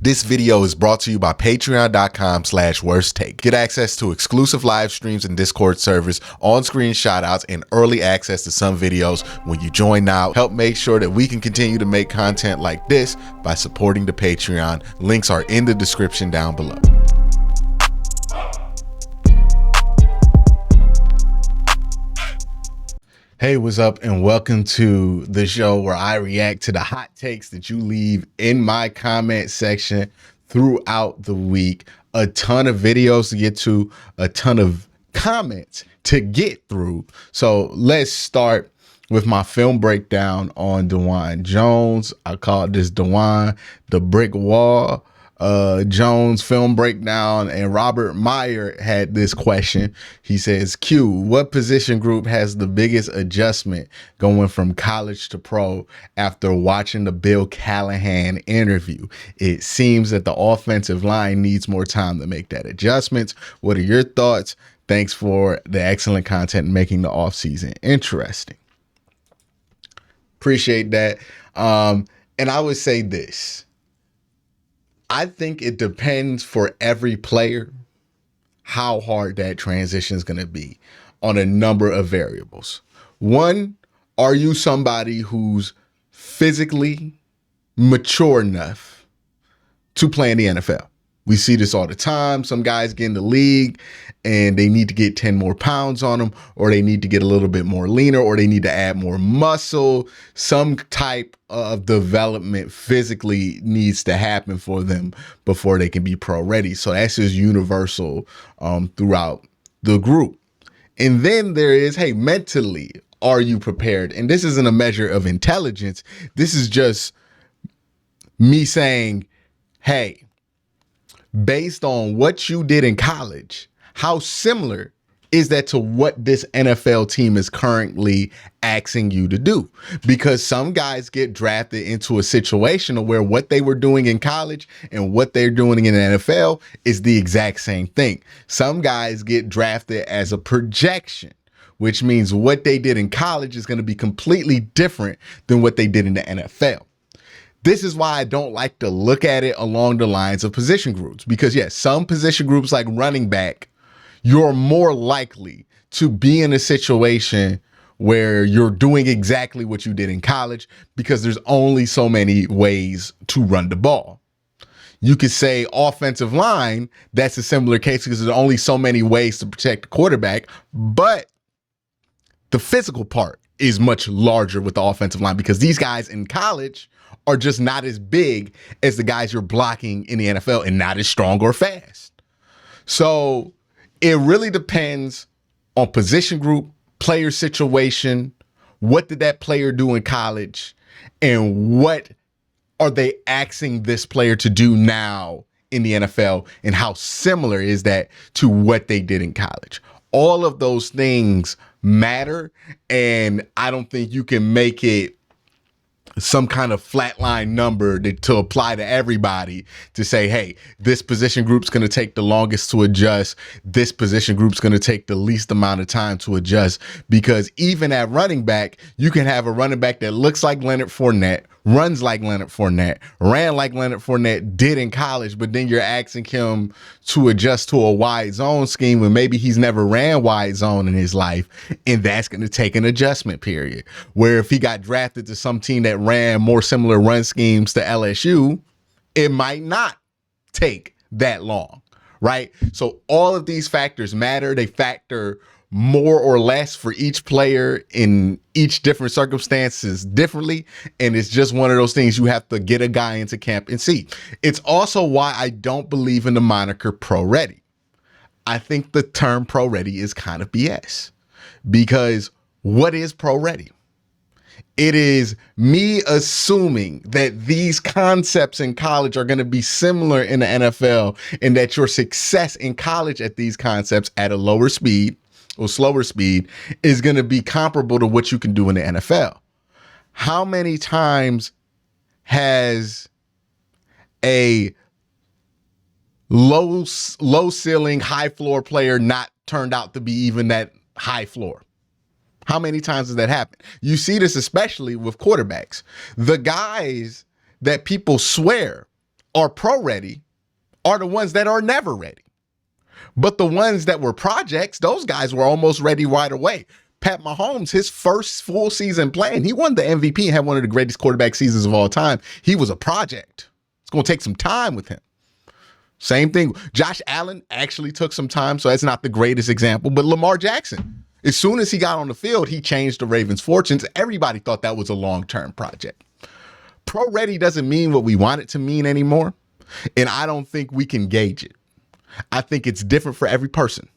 This video is brought to you by patreon.com/worsttake. Get access to exclusive live streams and Discord servers, on-screen shoutouts, and early access to some videos when you join now. Help make sure that we can continue to make content like this by supporting the Patreon. Links are in the description down below. Hey, what's up, and welcome to the show where I react to the hot takes that you leave in my comment section throughout the week. A ton of videos to get to, a ton of comments to get through. So let's start with my film breakdown on DeJuan Jones. I called this DeJuan the brick wall. Jones film breakdown, and Robert Meyer had this question. He says, Q, what position group has the biggest adjustment going from college to pro after watching the Bill Callahan interview? It seems that the offensive line needs more time to make that adjustment. What are your thoughts? Thanks for the excellent content and making the offseason interesting. Appreciate that. And I would say this. I think it depends for every player how hard that transition is going to be on a number of variables. One, are you somebody who's physically mature enough to play in the NFL? We see this all the time. Some guys get in the league and they need to get 10 more pounds on them, or they need to get a little bit more leaner, or they need to add more muscle. Some type of development physically needs to happen for them before they can be pro ready. So that's just universal throughout the group. And then there is, hey, mentally, are you prepared? And this isn't a measure of intelligence. This is just me saying, hey, based on what you did in college, how similar is that to what this NFL team is currently asking you to do? Because some guys get drafted into a situation where what they were doing in college and what they're doing in the NFL is the exact same thing. Some guys get drafted as a projection, which means what they did in college is going to be completely different than what they did in the NFL. This is why I don't like to look at it along the lines of position groups, because yes, some position groups like running back, you're more likely to be in a situation where you're doing exactly what you did in college because there's only so many ways to run the ball. You could say offensive line, that's a similar case because there's only so many ways to protect the quarterback, but the physical part is much larger with the offensive line because these guys in college are just not as big as the guys you're blocking in the NFL and not as strong or fast. So it really depends on position group, player situation, what did that player do in college, and what are they asking this player to do now in the NFL, and how similar is that to what they did in college? All of those things matter, and I don't think you can make it some kind of flatline number to apply to everybody to say, hey, this position group's going to take the longest to adjust. This position group's going to take the least amount of time to adjust, because even at running back, you can have a running back that looks like Leonard Fournette, runs like Leonard Fournette, ran like Leonard Fournette did in college, but then you're asking him to adjust to a wide zone scheme when maybe he's never ran wide zone in his life, and that's going to take an adjustment period. Where if he got drafted to some team that ran more similar run schemes to LSU, it might not take that long, right? So all of these factors matter. They factor more or less for each player in each different circumstances differently. And it's just one of those things you have to get a guy into camp and see. It's also why I don't believe in the moniker pro ready. I think the term pro ready is kind of BS, because what is pro ready? It is me assuming that these concepts in college are going to be similar in the NFL, and that your success in college at these concepts at a lower speed or slower speed is going to be comparable to what you can do in the NFL. How many times has a low ceiling, high floor player not turned out to be even that high floor? How many times does that happen? You see this especially with quarterbacks. The guys that people swear are pro ready are the ones that are never ready. But the ones that were projects, those guys were almost ready right away. Pat Mahomes, his first full season playing, he won the MVP and had one of the greatest quarterback seasons of all time. He was a project. It's going to take some time with him. Same thing. Josh Allen actually took some time, so that's not the greatest example. But Lamar Jackson, as soon as he got on the field, he changed the Ravens' fortunes. Everybody thought that was a long-term project. Pro ready doesn't mean what we want it to mean anymore, and I don't think we can gauge it. I think it's different for every person.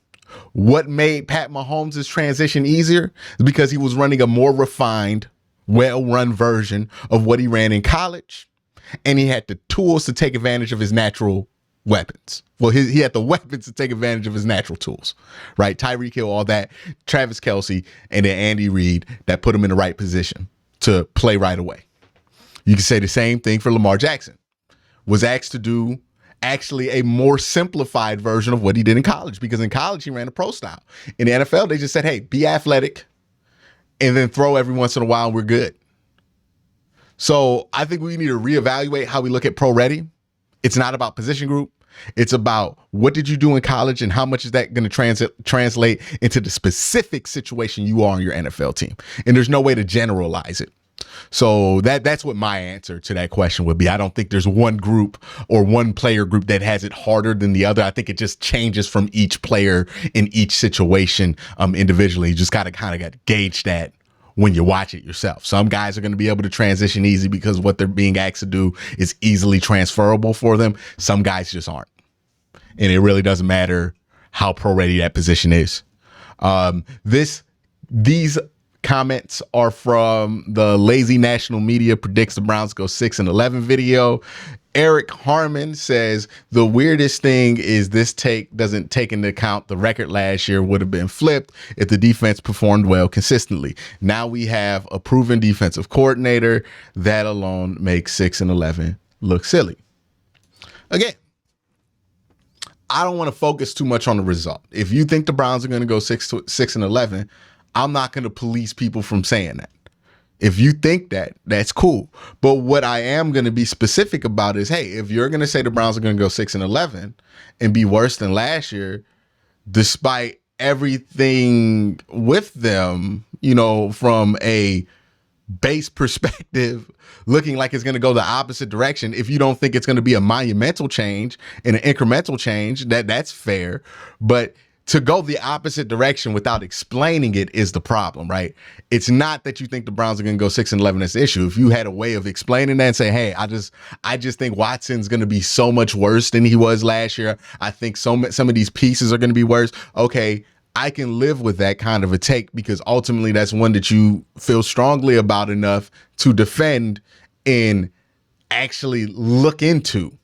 What made Pat Mahomes' transition easier is because he was running a more refined, well-run version of what he ran in college, and he had the tools to take advantage of his natural weapons. Well, he had the weapons to take advantage of his natural tools, right? Tyreek Hill, all that, Travis Kelce, and then Andy Reid that put him in the right position to play right away. You can say the same thing for Lamar Jackson. Was asked to do actually a more simplified version of what he did in college, because in college he ran a pro style. In the NFL, they just said, hey, be athletic and then throw every once in a while and we're good. So I think we need to reevaluate how we look at pro ready. It's not about position group. It's about what did you do in college and how much is that going to translate into the specific situation you are on your NFL team. And there's no way to generalize it. So that's what my answer to that question would be. I don't think there's one group or one player group that has it harder than the other. I think it just changes from each player in each situation individually. You just got to kind of gauge that when you watch it yourself. Some guys are going to be able to transition easy because what they're being asked to do is easily transferable for them. Some guys just aren't. And it really doesn't matter how pro ready that position is. These comments are from the Lazy National Media predicts the Browns go 6-11 video. Eric Harmon says the weirdest thing is this take doesn't take into account the record last year would have been flipped if the defense performed well consistently. Now we have a proven defensive coordinator. That alone makes 6-11 look silly. Again, I don't want to focus too much on the result. If you think the Browns are going to go 6-11, I'm not going to police people from saying that. If you think that, that's cool. But what I am going to be specific about is, hey, if you're going to say the Browns are going to go 6-11 and be worse than last year, despite everything with them, from a base perspective, looking like it's going to go the opposite direction. If you don't think it's going to be a monumental change and an incremental change, that's fair. But to go the opposite direction without explaining it is the problem, right? It's not that you think the Browns are going to go 6-11 as the issue. If you had a way of explaining that and say, hey, I just think Watson's going to be so much worse than he was last year. I think some of these pieces are going to be worse. Okay, I can live with that kind of a take because ultimately that's one that you feel strongly about enough to defend and actually look into.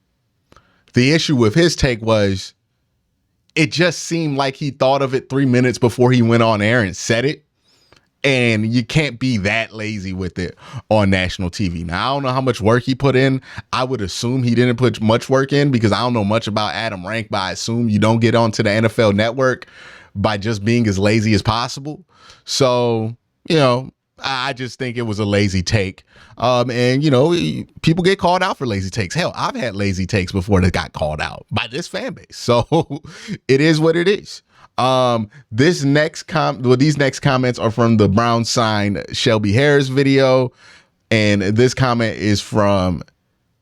The issue with his take was it just seemed like he thought of it 3 minutes before he went on air and said it. And you can't be that lazy with it on national TV. Now, I don't know how much work he put in. I would assume he didn't put much work in because I don't know much about Adam Rank, but I assume you don't get onto the NFL Network by just being as lazy as possible. So, I just think it was a lazy take. And people get called out for lazy takes. Hell, I've had lazy takes before that got called out by this fan base. So it is what it is. These next comments are from the Brown sign Shelby Harris video. And this comment is from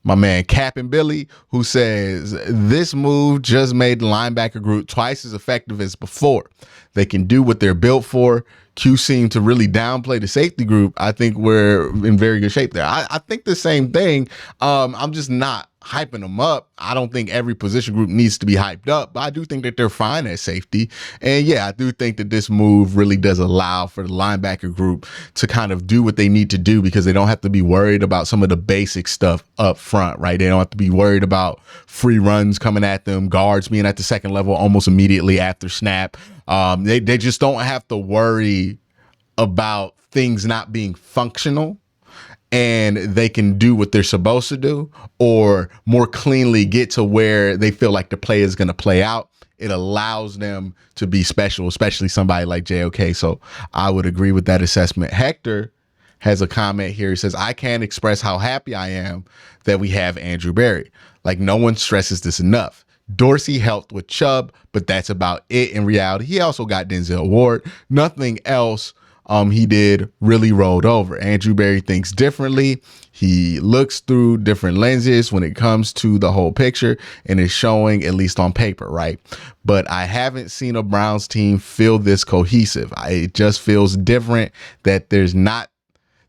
my man Cap and Billy, who says, this move just made the linebacker group twice as effective as before. They can do what they're built for. Q seemed to really downplay the safety group. I think we're in very good shape there. I think the same thing. I'm just not hyping them up. I don't think every position group needs to be hyped up, but I do think that they're fine at safety. And yeah, I do think that this move really does allow for the linebacker group to kind of do what they need to do because they don't have to be worried about some of the basic stuff up front, right? They don't have to be worried about free runs coming at them, guards being at the second level almost immediately after snap. They just don't have to worry about things not being functional, and they can do what they're supposed to do or more cleanly get to where they feel like the play is going to play out. It allows them to be special, especially somebody like JOK. So I would agree with that assessment. Hector has a comment here. He says, I can't express how happy I am that we have Andrew Berry. Like, no one stresses this enough. Dorsey helped with Chubb, but that's about it in reality. He also got Denzel Ward. Nothing else he did really rolled over. Andrew Berry thinks differently. He looks through different lenses when it comes to the whole picture and is showing, at least on paper, right? But I haven't seen a Browns team feel this cohesive. It just feels different that there's not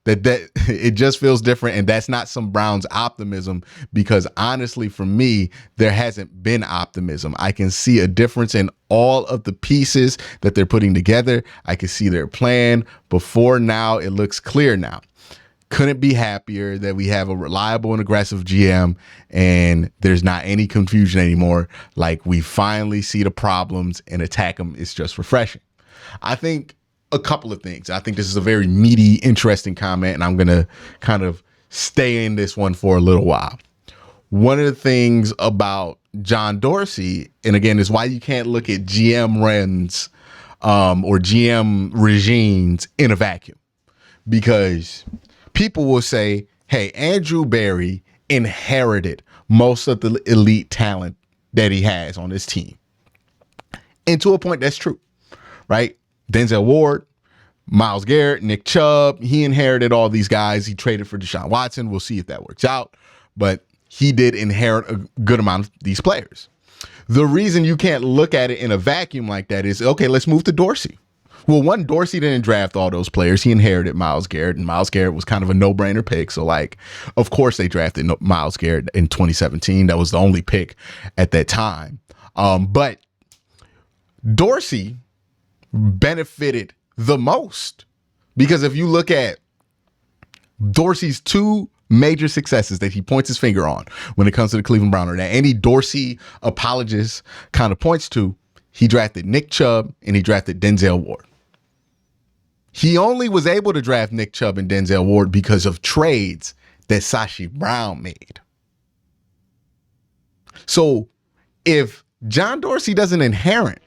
that it just feels different, and that's not some Browns optimism, because honestly, for me, there hasn't been optimism. I can see a difference in all of the pieces that they're putting together. I can see their plan before now. It looks clear now. Couldn't be happier that we have a reliable and aggressive GM, and there's not any confusion anymore. Like, we finally see the problems and attack them. It's just refreshing. I think a couple of things. I think this is a very meaty, interesting comment, and I'm going to kind of stay in this one for a little while. One of the things about John Dorsey, and again, is why you can't look at GM runs or GM regimes in a vacuum, because people will say, hey, Andrew Berry inherited most of the elite talent that he has on his team. And to a point, that's true, right? Denzel Ward, Myles Garrett, Nick Chubb, he inherited all these guys. He traded for Deshaun Watson. We'll see if that works out. But he did inherit a good amount of these players. The reason you can't look at it in a vacuum like that is, okay, let's move to Dorsey. Well, one, Dorsey didn't draft all those players. He inherited Myles Garrett, and Myles Garrett was kind of a no-brainer pick. So, like, of course they drafted Myles Garrett in 2017. That was the only pick at that time. But Dorsey benefited the most, because if you look at Dorsey's two major successes that he points his finger on when it comes to the Cleveland Browns, that any Dorsey apologist kind of points to, he drafted Nick Chubb and he drafted Denzel Ward. He only was able to draft Nick Chubb and Denzel Ward because of trades that Sashi Brown made. So if John Dorsey doesn't inherit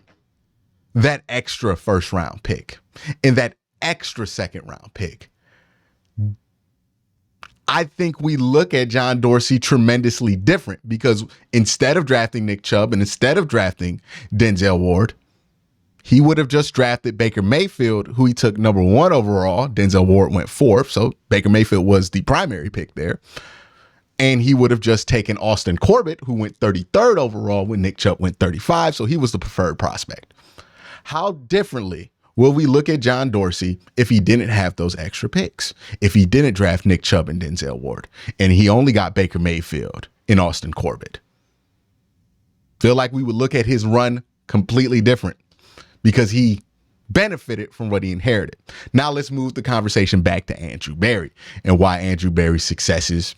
that extra first round pick and that extra second round pick, I think we look at John Dorsey tremendously different, because instead of drafting Nick Chubb and instead of drafting Denzel Ward, he would have just drafted Baker Mayfield, who he took number 1 overall. Denzel Ward went 4th, so Baker Mayfield was the primary pick there. And he would have just taken Austin Corbett, who went 33rd overall when Nick Chubb went 35, so he was the preferred prospect. How differently will we look at John Dorsey if he didn't have those extra picks? If he didn't draft Nick Chubb and Denzel Ward, and he only got Baker Mayfield and Austin Corbett? Feel like we would look at his run completely different, because he benefited from what he inherited. Now let's move the conversation back to Andrew Berry and why Andrew Berry's successes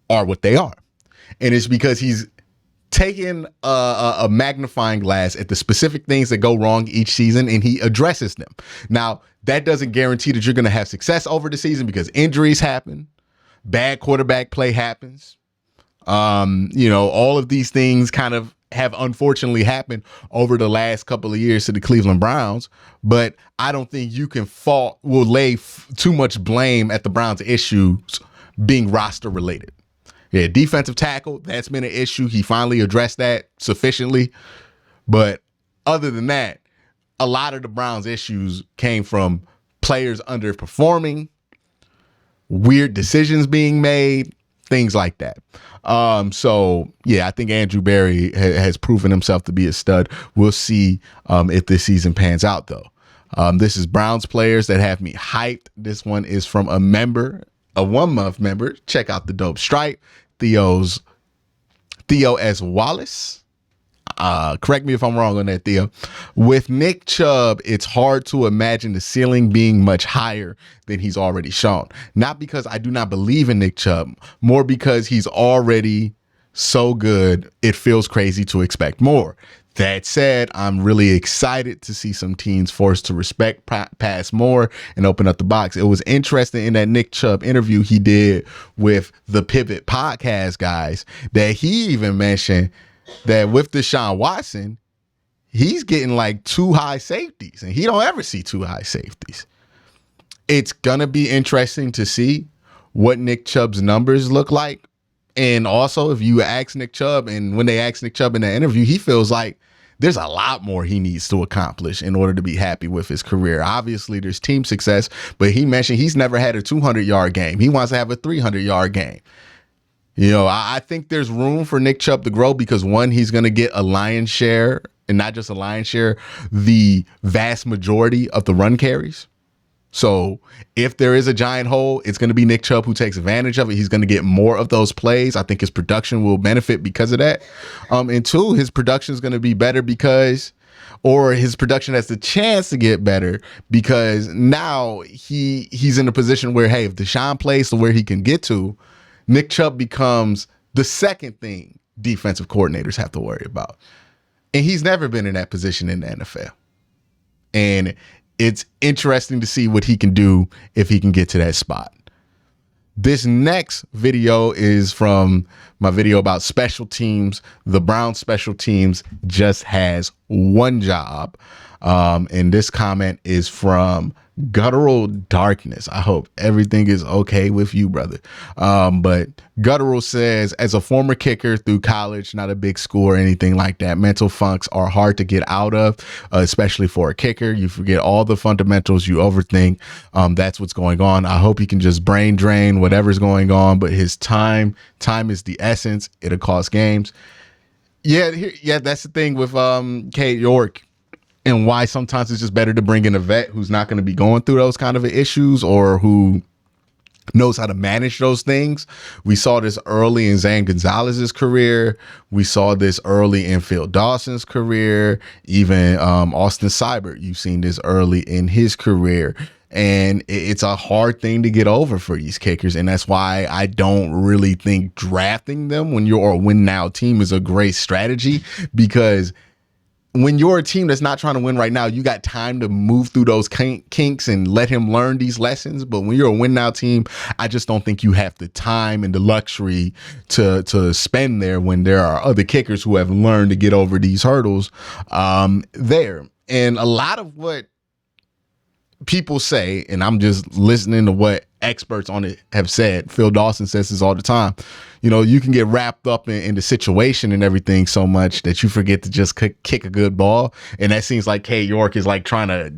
are what they are. And it's because he's taking a magnifying glass at the specific things that go wrong each season, and he addresses them. Now, that doesn't guarantee that you're going to have success over the season, because injuries happen, bad quarterback play happens. All of these things kind of have unfortunately happened over the last couple of years to the Cleveland Browns. But I don't think you can lay too much blame at the Browns' issues being roster related. Yeah, defensive tackle, that's been an issue. He finally addressed that sufficiently. But other than that, a lot of the Browns' issues came from players underperforming, weird decisions being made, things like that. So, yeah, I think Andrew Berry has proven himself to be a stud. We'll see if this season pans out, though. This is Browns players that have me hyped. This one is from a 1-month member. Check out the dope stripe. Theo S. Wallace. Correct me if I'm wrong on that, Theo. With Nick Chubb, it's hard to imagine the ceiling being much higher than he's already shown. Not because I do not believe in Nick Chubb, more because he's already so good, it feels crazy to expect more. That said, I'm really excited to see some teams forced to respect pass more and open up the box. It was interesting in that Nick Chubb interview he did with the Pivot podcast guys that he even mentioned that with Deshaun Watson, he's getting like 2 high safeties, and he don't ever see 2 high safeties. It's going to be interesting to see what Nick Chubb's numbers look like And also, if you ask Nick Chubb, and when they ask Nick Chubb in that interview, he feels like there's a lot more he needs to accomplish in order to be happy with his career. Obviously, there's team success, but he mentioned he's never had a 200-yard game. He wants to have a 300-yard game. You know, I think there's room for Nick Chubb to grow because, one, he's going to get a lion's share, and not just a lion's share, the vast majority of the run carries. So if there is a giant hole, it's going to be Nick Chubb who takes advantage of it. He's going to get more of those plays. I think his production will benefit because of that. And two, his production is going to be better or his production has the chance to get better because now he's in a position where, hey, if Deshaun plays to where he can get to, Nick Chubb becomes the second thing defensive coordinators have to worry about. And he's never been in that position in the NFL. And it's interesting to see what he can do if he can get to that spot. This next video is from my video about special teams. The Browns special teams just has one job. And this comment is from Guttural Darkness. I hope everything is okay with you, brother. But Guttural says, as a former kicker through college, not a big school or anything like that, mental funks are hard to get out of, especially for a kicker. You forget all the fundamentals, you overthink. That's what's going on. I hope he can just brain drain whatever's going on, but his time is the essence. It'll cost games. Yeah, that's the thing with Kate York. And why sometimes it's just better to bring in a vet who's not going to be going through those kind of issues or who knows how to manage those things. We saw this early in Zane Gonzalez's career. We saw this early in Phil Dawson's career. Even Austin Seibert, you've seen this early in his career. And it's a hard thing to get over for these kickers. And that's why I don't really think drafting them when you're a win now team is a great strategy, because when you're a team that's not trying to win right now, you got time to move through those kinks and let him learn these lessons. But when you're a win now team, I just don't think you have the time and the luxury to spend there when there are other kickers who have learned to get over these hurdles there. And a lot of what people say, and I'm just listening to what experts on it have said. Phil Dawson says this all the time. You know, you can get wrapped up in the situation and everything so much that you forget to just kick a good ball. And that seems like Kay York is like trying to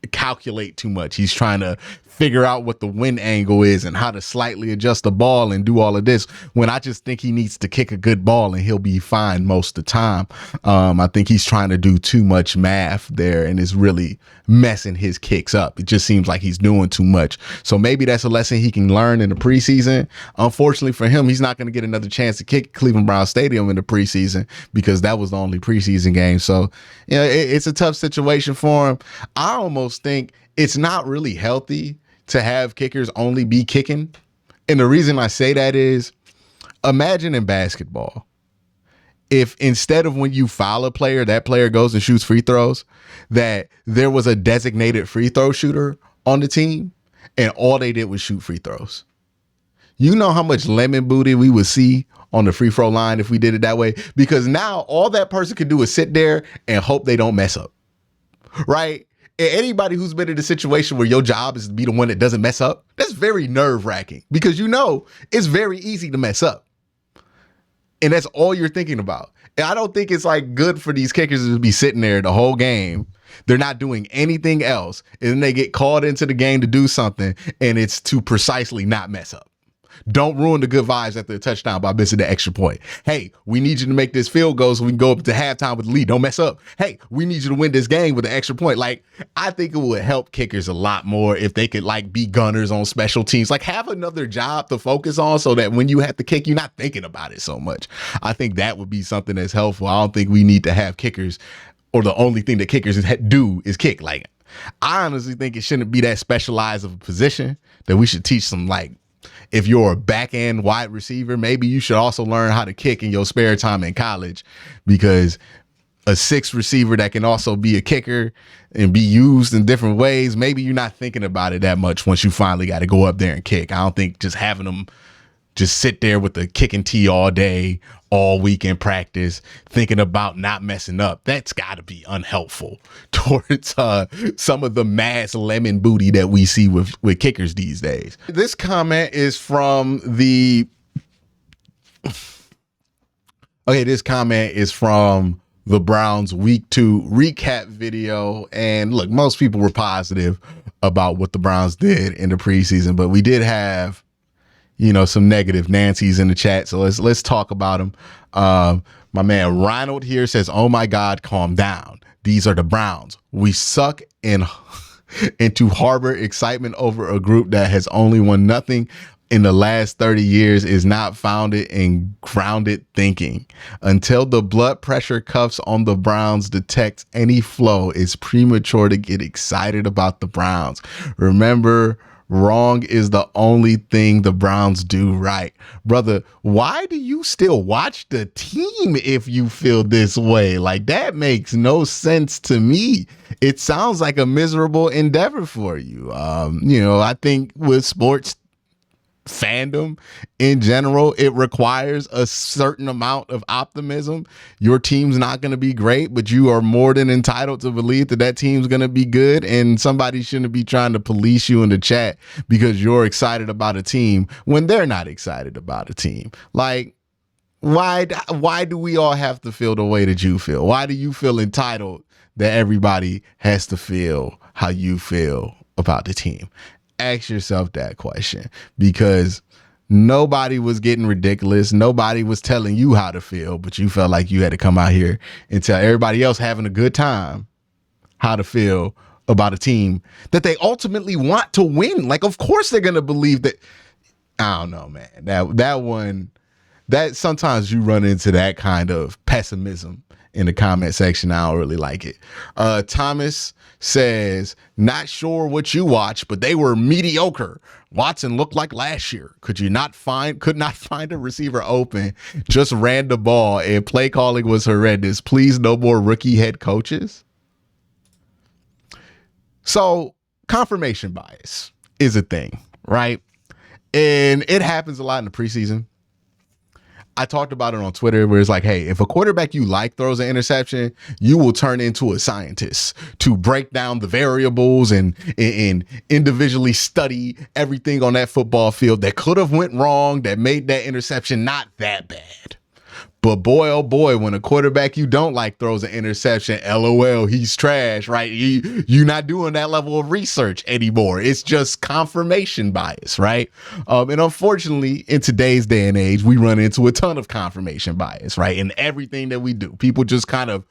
calculate too much. He's trying to figure out what the win angle is and how to slightly adjust the ball and do all of this, when I just think he needs to kick a good ball and he'll be fine most of the time. I think he's trying to do too much math there and is really messing his kicks up. It just seems like he's doing too much. So maybe that's a lesson he can learn in the preseason. Unfortunately for him, he's not going to get another chance to kick Cleveland Browns Stadium in the preseason because that was the only preseason game. So, you know, it's a tough situation for him. I almost think it's not really healthy to have kickers only be kicking. And the reason I say that is, imagine in basketball, if instead of when you foul a player, that player goes and shoots free throws, that there was a designated free throw shooter on the team and all they did was shoot free throws. You know how much lemon booty we would see on the free throw line if we did it that way? Because now all that person can do is sit there and hope they don't mess up, right? Anybody who's been in a situation where your job is to be the one that doesn't mess up, that's very nerve-wracking because you know it's very easy to mess up. And that's all you're thinking about. And I don't think it's like good for these kickers to be sitting there the whole game. They're not doing anything else. And then they get called into the game to do something and it's to precisely not mess up. Don't ruin the good vibes after the touchdown by missing the extra point. Hey, we need you to make this field goal so we can go up to halftime with the lead. Don't mess up. Hey, we need you to win this game with an extra point. Like, I think it would help kickers a lot more if they could like be gunners on special teams. Like, have another job to focus on so that when you have to kick, you're not thinking about it so much. I think that would be something that's helpful. I don't think we need to have kickers, or the only thing that kickers do is kick. Like, I honestly think it shouldn't be that specialized of a position, that we should teach some, like, if you're a back end wide receiver, maybe you should also learn how to kick in your spare time in college, because a sixth receiver that can also be a kicker and be used in different ways, maybe you're not thinking about it that much once you finally got to go up there and kick. I don't think just having them just sit there with the kicking tee all day, all week in practice, thinking about not messing up, that's got to be unhelpful towards some of the mass lemon booty that we see with kickers these days. This comment is from the Okay, this comment is from the Browns week 2 recap video. And look, most people were positive about what the Browns did in the preseason, but we did have, some negative Nancy's in the chat. So let's talk about them. My man Ronald here says, "Oh my God, calm down. These are the Browns. We suck and to harbor excitement over a group that has only won nothing in the last 30 years is not founded in grounded thinking. Until the blood pressure cuffs on the Browns detect any flow, it's premature to get excited about the Browns. Remember, wrong is the only thing the Browns do right." Brother, why do you still watch the team if you feel this way? Like, that makes no sense to me. It sounds like a miserable endeavor for you. I think with sports fandom in general, it requires a certain amount of optimism. Your team's not going to be great, but you are more than entitled to believe that team's going to be good, and somebody shouldn't be trying to police you in the chat because you're excited about a team when they're not excited about a team. Like, why do we all have to feel the way that you feel? Why do you feel entitled that everybody has to feel how you feel about the team? Ask yourself that question, because nobody was getting ridiculous. Nobody was telling you how to feel, but you felt like you had to come out here and tell everybody else having a good time how to feel about a team that they ultimately want to win. Like, of course they're going to believe that. I don't know, man. That sometimes you run into that kind of pessimism in the comment section. I don't really like it. Thomas says, "Not sure what you watch, but they were mediocre. Watson looked like last year. Could not find a receiver open. Just ran the ball, and play calling was horrendous. Please, no more rookie head coaches." So confirmation bias is a thing, right? And it happens a lot in the preseason. I talked about it on Twitter where it's like, hey, if a quarterback you like throws an interception, you will turn into a scientist to break down the variables and individually study everything on that football field that could have went wrong, that made that interception not that bad. But boy, oh boy, when a quarterback you don't like throws an interception, LOL, he's trash, right? You're not doing that level of research anymore. It's just confirmation bias, right? And unfortunately, in today's day and age, we run into a ton of confirmation bias, right? In everything that we do. People just kind of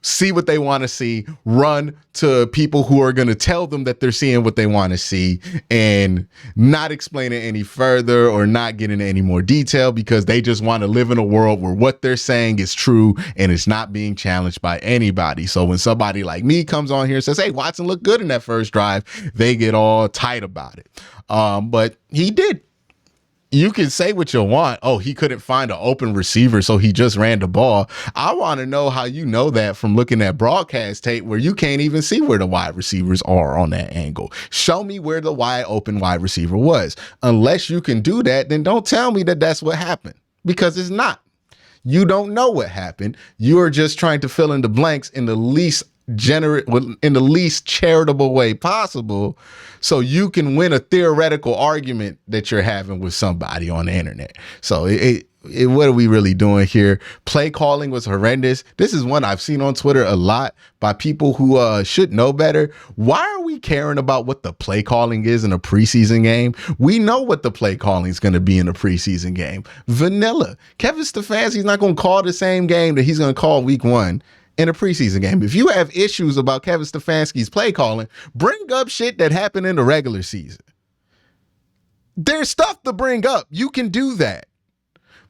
see what they want to see, run to people who are going to tell them that they're seeing what they want to see, and not explain it any further or not get into any more detail because they just want to live in a world where what they're saying is true and it's not being challenged by anybody. So when somebody like me comes on here and says, "Hey, Watson looked good in that first drive," they get all tight about it. But he did. You can say what you want. Oh, he couldn't find an open receiver, so he just ran the ball. I want to know how you know that from looking at broadcast tape where you can't even see where the wide receivers are on that angle. Show me where the wide open wide receiver was. Unless you can do that, then don't tell me that that's what happened, because it's not. You don't know what happened. You're just trying to fill in the blanks in the least charitable way possible, so you can win a theoretical argument that you're having with somebody on the internet. So what are we really doing here? Play calling was horrendous. This is one I've seen on Twitter a lot by people who should know better. Why are we caring about what the play calling is in a preseason game? We know what the play calling is going to be in a preseason game. Vanilla. Kevin Stefanski's not going to call the same game that he's going to call week 1 in a preseason game. If you have issues about Kevin Stefanski's play calling, bring up shit that happened in the regular season. There's stuff to bring up. You can do that.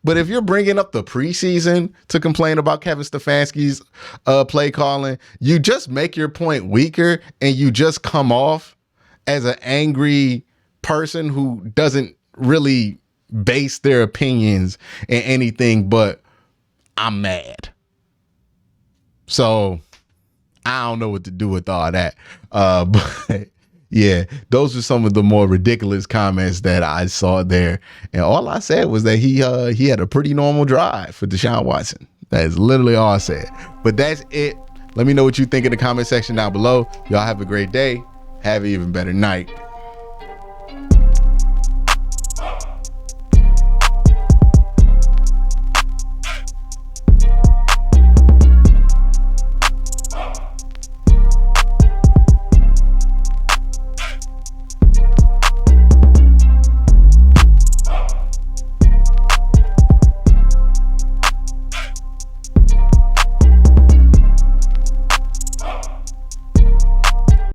But if you're bringing up the preseason to complain about Kevin Stefanski's play calling, you just make your point weaker, and you just come off as an angry person who doesn't really base their opinions in anything but "I'm mad." So I don't know what to do with all that. But yeah, those are some of the more ridiculous comments that I saw there. And all I said was that he had a pretty normal drive for Deshaun Watson. That is literally all I said. But that's it. Let me know what you think in the comment section down below. Y'all have a great day. Have an even better night.